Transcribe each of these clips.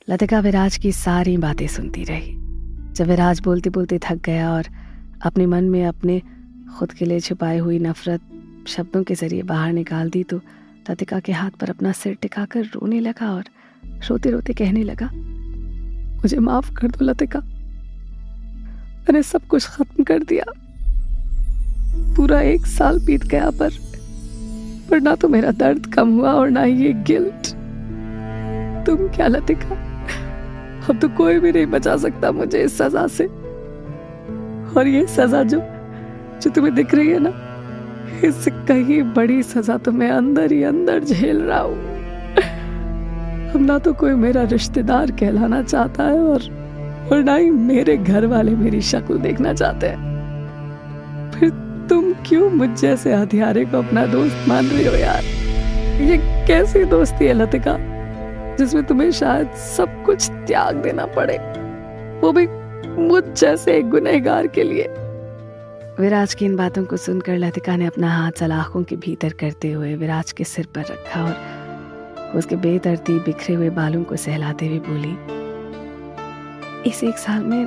लतिका विराज की सारी बातें सुनती रही। जब विराज बोलते बोलते थक गया और अपने मन में अपने खुद के लिए छुपाई हुई नफरत शब्दों के जरिए बाहर निकाल दी तो लतिका के हाथ पर अपना सिर टिकाकर रोने लगा और रोते रोते कहने लगा, मुझे माफ कर दो लतिका, मैंने सब कुछ खत्म कर दिया। पूरा 1 साल बीत गया पर ना तो मेरा दर्द कम हुआ और ना ही ये गिल्ट। तुम क्या लतिका, अब तो कोई भी नहीं बचा सकता मुझे इस सजा से। और ये सजा जो तुम्हें दिख रही है ना, इससे कहीं बड़ी सजा तो मैं अंदर ही अंदर झेल रहा हूं। अब ना तो कोई मेरा रिश्तेदार कहलाना चाहता है और ना ही मेरे घर वाले मेरी शक्ल देखना चाहते हैं। फिर तुम क्यों मुझ जैसे हथियारे को अपना दोस्त मान रही हो यार? ये कैसी दोस्ती है लतिका जिसमें तुम्हें शायद सब कुछ त्याग देना पड़े, वो भी मुझ जैसे एक गुनहगार के लिए। विराज की इन बातों को सुनकर लतिका ने अपना हाथ सलाखों के भीतर करते हुए विराज के सिर पर रखा और उसके बेतरतीब बिखरे हुए बालों को सहलाते हुए बोली, इस 1 साल में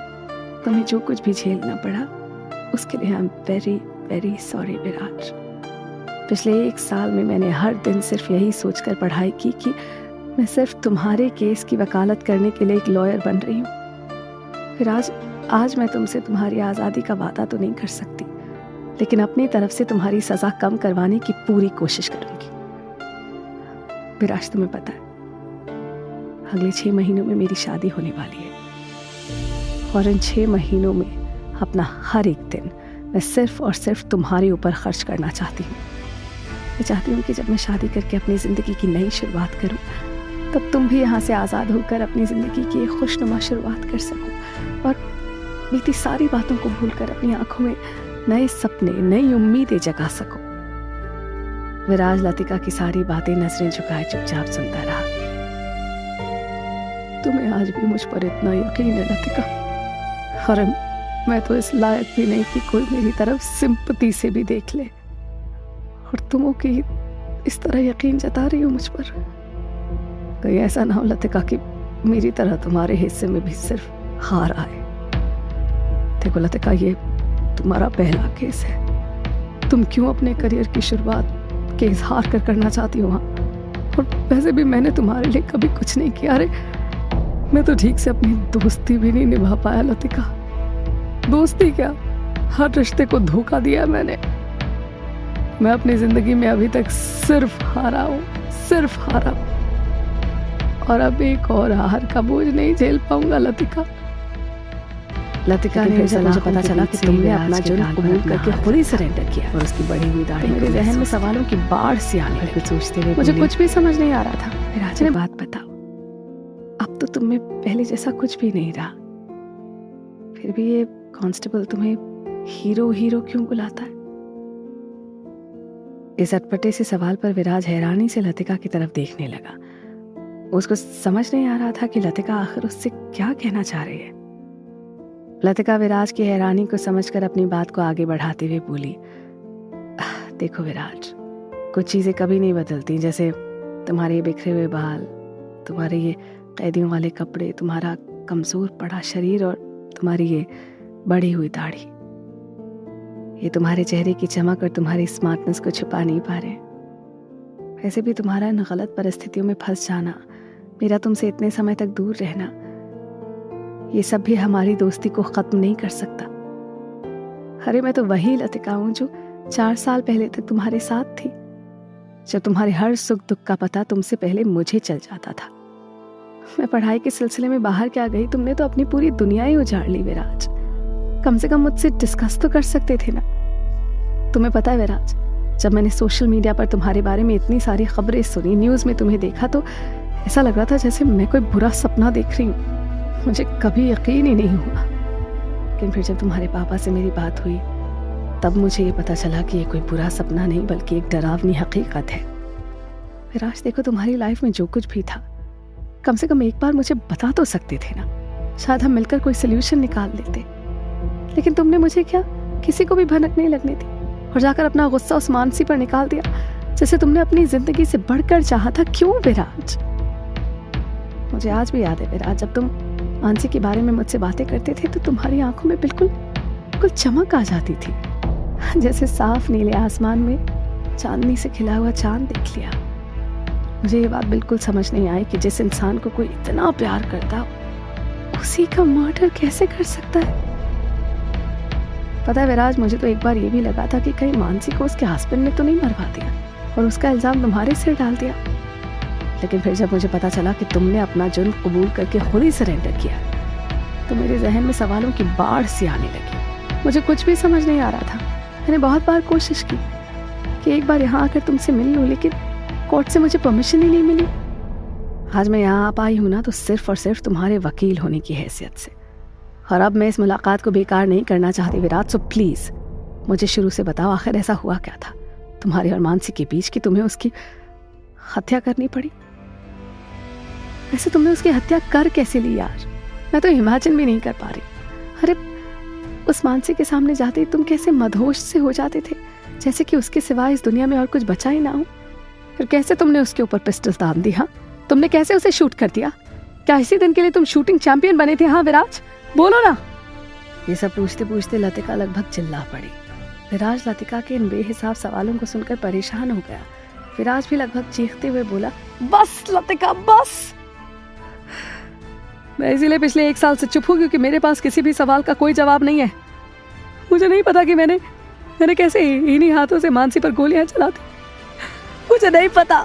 तुम्हें जो कुछ भी झेलना पड़ा उसके लिए I am very very sorry Viraj. पिछले 1 साल में मैंने हर दिन सिर्फ यही सोचकर पढ़ाई की कि मैं सिर्फ तुम्हारे केस की वकालत करने के लिए एक लॉयर बन रही हूँ। फिर आज मैं तुमसे तुम्हारी आज़ादी का वादा तो नहीं कर सकती, लेकिन अपनी तरफ से तुम्हारी सज़ा कम करवाने की पूरी कोशिश करूंगी। विराज, तुम्हें पता है अगले 6 महीनों में मेरी शादी होने वाली है और इन 6 महीनों में अपना हर एक दिन मैं सिर्फ और सिर्फ तुम्हारे ऊपर खर्च करना चाहती हूँ। मैं चाहती हूँ कि जब मैं शादी करके अपनी ज़िंदगी की नई शुरुआत करूँ तब तुम भी यहाँ से आज़ाद होकर अपनी ज़िंदगी की एक खुशनुमा शुरुआत कर सको और बीती सारी बातों को भूलकर अपनी आंखों में नए सपने, नई उम्मीदें जगा सको। विराज लतिका की सारी बातें नजरें झुकाए चुपचाप सुनता रहा। तुम्हें आज भी मुझ पर इतना यकीन है लतिका? और मैं तो इस लायक भी नहीं कि कोई मेरी तरफ सिंपैथी से भी देख ले, और तुम की इस तरह यकीन जता रही हो मुझ पर। कहीं ऐसा ना हो लतिका कि मेरी तरह तुम्हारे हिस्से में भी सिर्फ हार आए। देखो लतिका, ये तुम्हारा पहला केस है। तुम क्यों अपने करियर की शुरुआत केस हार कर करना चाहती हो? और वैसे भी मैंने तुम्हारे लिए कभी कुछ नहीं किया। अरे मैं तो ठीक से अपनी दोस्ती भी नहीं निभा पाया लतिका। दोस्ती क्या, हर रिश्ते को धोखा दिया मैंने। मैं अपनी जिंदगी में अभी तक सिर्फ हारा हूँ, सिर्फ हारा। और अब एक और हार का बोझ नहीं झेल पाऊंगा लतिका। लतिका ने मुझे पता चला कि तुमने अपना जुर्म कबूल करके खुद ही सरेंडर किया और उसकी बढ़ी हुई दाढ़ी मेरे जहन में सवालों की बाढ़ सी आने लगी। सोचते हुए मुझे कुछ भी समझ नहीं आ रहा था। फिर आज ने बात बताओ, अब तो तुम में पहले जैसा कुछ भी नहीं रहा, फिर भी ये कांस्टेबल तुम्हें हीरो हीरो क्यों बुलाता है? इस अटपटे से सवाल पर विराज हैरानी से लतिका की तरफ देखने लगा। उसको समझ नहीं आ रहा था कि लतिका आखिर उससे क्या कहना चाह रही है। लतिका विराज की हैरानी को समझकर अपनी बात को आगे बढ़ाते हुए बोली, देखो विराज, कुछ चीजें कभी नहीं बदलती, जैसे तुम्हारे ये बिखरे हुए बाल, तुम्हारे ये कैदियों वाले कपड़े, तुम्हारा कमजोर पड़ा शरीर और तुम्हारी ये बढ़ी हुई दाढ़ी। ये तुम्हारे चेहरे की चमक और तुम्हारी स्मार्टनेस को छुपा नहीं पा रहे। वैसे भी तुम्हारा इन गलत परिस्थितियों में फंस जाना, मेरा तुमसे इतने समय तक दूर रहना, ये सब भी हमारी दोस्ती को खत्म नहीं कर सकता। अरे मैं तो वही लतिका हूं जो 4 साल पहले तक तुम्हारे साथ थी, जब तुम्हारे हर सुख दुख का पता तुमसे पहले मुझे चल जाता था। मैं पढ़ाई के सिलसिले में बाहर क्या गई, तुमने तो अपनी पूरी दुनिया ही उजाड़ ली विराज। कम से कम मुझसे डिस्कस तो कर सकते थे ना। तुम्हें पता है विराज, जब मैंने सोशल मीडिया पर तुम्हारे बारे में इतनी सारी खबरें सुनी, न्यूज़ में तुम्हें देखा, तो ऐसा लग रहा था जैसे मैं कोई बुरा सपना देख रही हूँ। मुझे कभी यकीन ही नहीं हुआ। लेकिन फिर जब तुम्हारे पापा से मेरी बात हुई, तब मुझे ये पता चला कि ये कोई बुरा सपना नहीं बल्कि एक डरावनी हकीकत है। विराज देखो, तुम्हारी लाइफ में जो कुछ भी था, कम से कम एक बार मुझे बता तो सकते थे ना। शायद हम मिलकर कोई सोल्यूशन निकाल लेते। लेकिन तुमने मुझे क्या किसी को भी भनक नहीं लगने दी और जाकर अपना गुस्सा उस मानसी पर निकाल दिया, जैसे तुमने अपनी जिंदगी से बढ़कर चाहा था। क्यों विराज? मुझे आज भी याद है विराज, जब तुम मानसी के बारे में मुझसे बातें करते थे तो तुम्हारी आंखों में बिल्कुल बिल्कुल चमक आ जाती थी, जैसे साफ नीले आसमान में चांदनी से खिला हुआ चांद देख लिया। मुझे ये बात बिल्कुल समझ नहीं आई कि जिस इंसान को कोई इतना प्यार करता उसी का मर्डर कैसे कर सकता है। पता है विराज, मुझे तो एक बार ये भी लगा था कि कहीं मानसी को उसके हस्बैंड ने तो नहीं मरवा दिया और उसका इल्जाम तुम्हारे सिर डाल दिया। लेकिन फिर जब मुझे पता चला कि तुमने अपना जुर्म कबूल करके खुद ही सरेंडर किया तो मेरे जहन में सवालों की बाढ़ सी आने लगी। मुझे कुछ भी समझ नहीं आ रहा था। मैंने बहुत बार कोशिश की कि एक बार यहाँ आकर तुमसे मिल लूँ, लेकिन कोर्ट से मुझे परमिशन ही नहीं मिली। आज मैं यहाँ आ पाई हूँ ना तो सिर्फ और सिर्फ तुम्हारे वकील होने की हैसियत से। और अब मैं इस मुलाकात को बेकार नहीं करना चाहती विराट, सो प्लीज मुझे शुरू से बताओ आखिर ऐसा हुआ क्या था तुम्हारे और मानसी के बीच कि तुम्हें उसकी हत्या करनी पड़ी। वैसे तुमने उसकी हत्या कर कैसे ली यार, मैं तो इमेजिन भी नहीं कर पा रही। अरे उस मानसी के सामने जाते ही तुम कैसे मदहोश से हो जाते थे, जैसे कि उसके सिवाय इस दुनिया में और कुछ बचा ही ना हो। फिर कैसे तुमने उसके ऊपर पिस्टल तान दी? हाँ, तुमने कैसे उसे शूट कर दिया? क्या इसी दिन के लिए तुम शूटिंग चैंपियन बने थे? हाँ विराज, बोलो ना। ये सब पूछते पूछते लतिका लगभग चिल्ला पड़ी। विराज लतिका के इन बेहिसाब सवालों को सुनकर परेशान हो गया। विराज भी लगभग चीखते हुए बोला, बस लतिका बस। मैं इसीलिए पिछले 1 साल से चुप हूं क्योंकि मेरे पास किसी भी सवाल का कोई जवाब नहीं है। मुझे नहीं पता कि मैंने कैसे इन्हीं हाथों से मानसी पर गोलियां चला दी, मुझे नहीं पता।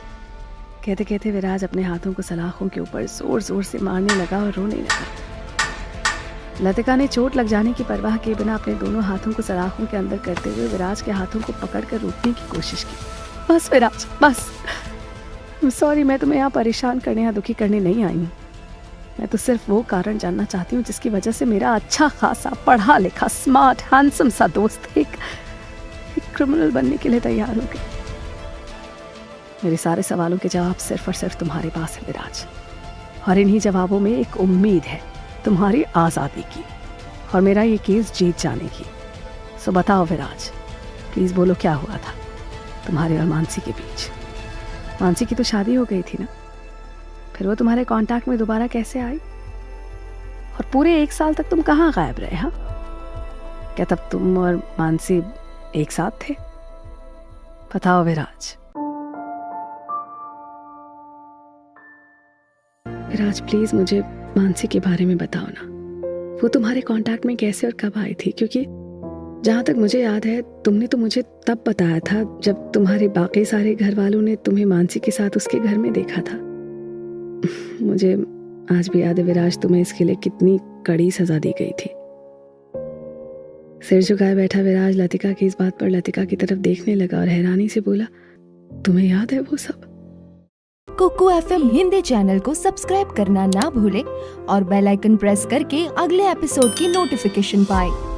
कहते कहते विराज अपने हाथों को सलाखों के ऊपर जोर जोर से मारने लगा और रोने लगा। लतिका ने चोट लग जाने की परवाह किए बिना अपने दोनों हाथों को सलाखों के अंदर करते हुए विराज के हाथों को पकड़कर रोकने की कोशिश की। बस विराज बस, सॉरी, मैं तुम्हें यहाँ परेशान करने या दुखी करने नहीं आई हूँ। मैं तो सिर्फ वो कारण जानना चाहती हूँ जिसकी वजह से मेरा अच्छा खासा पढ़ा लिखा स्मार्ट हैंडसम सा दोस्त एक क्रिमिनल बनने के लिए तैयार हो गया। मेरे सारे सवालों के जवाब सिर्फ और सिर्फ तुम्हारे पास है विराज, और इन्हीं जवाबों में एक उम्मीद है तुम्हारी आज़ादी की और मेरा ये केस जीत जाने की। सो बताओ विराज, प्लीज बोलो क्या हुआ था तुम्हारे और मानसी के बीच। मानसी की तो शादी हो गई थी ना, फिर वो तुम्हारे कांटेक्ट में दोबारा कैसे आई? और पूरे 1 साल तक तुम कहाँ गायब रहे? हाँ, क्या तब तुम और मानसी एक साथ थे? बताओ विराज। विराज प्लीज मुझे मानसी के बारे में बताओ ना, वो तुम्हारे कांटेक्ट में कैसे और कब आई थी? क्योंकि जहाँ तक मुझे याद है तुमने तो मुझे तब बताया था जब तुम्हारे बाकी सारे घर वालों ने तुम्हें मानसी के साथ उसके घर में देखा था। मुझे आज भी याद है विराज, तुम्हें इसके लिए कितनी कड़ी सजा दी गई थी। सिर झुकाए बैठा विराज लतिका की इस बात पर लतिका की तरफ देखने लगा और हैरानी से बोला, तुम्हें याद है वो सब? कुकू FM हिंदी चैनल को सब्सक्राइब करना ना भूले और बेल आइकन प्रेस करके अगले एपिसोड की नोटिफिकेशन पाएं।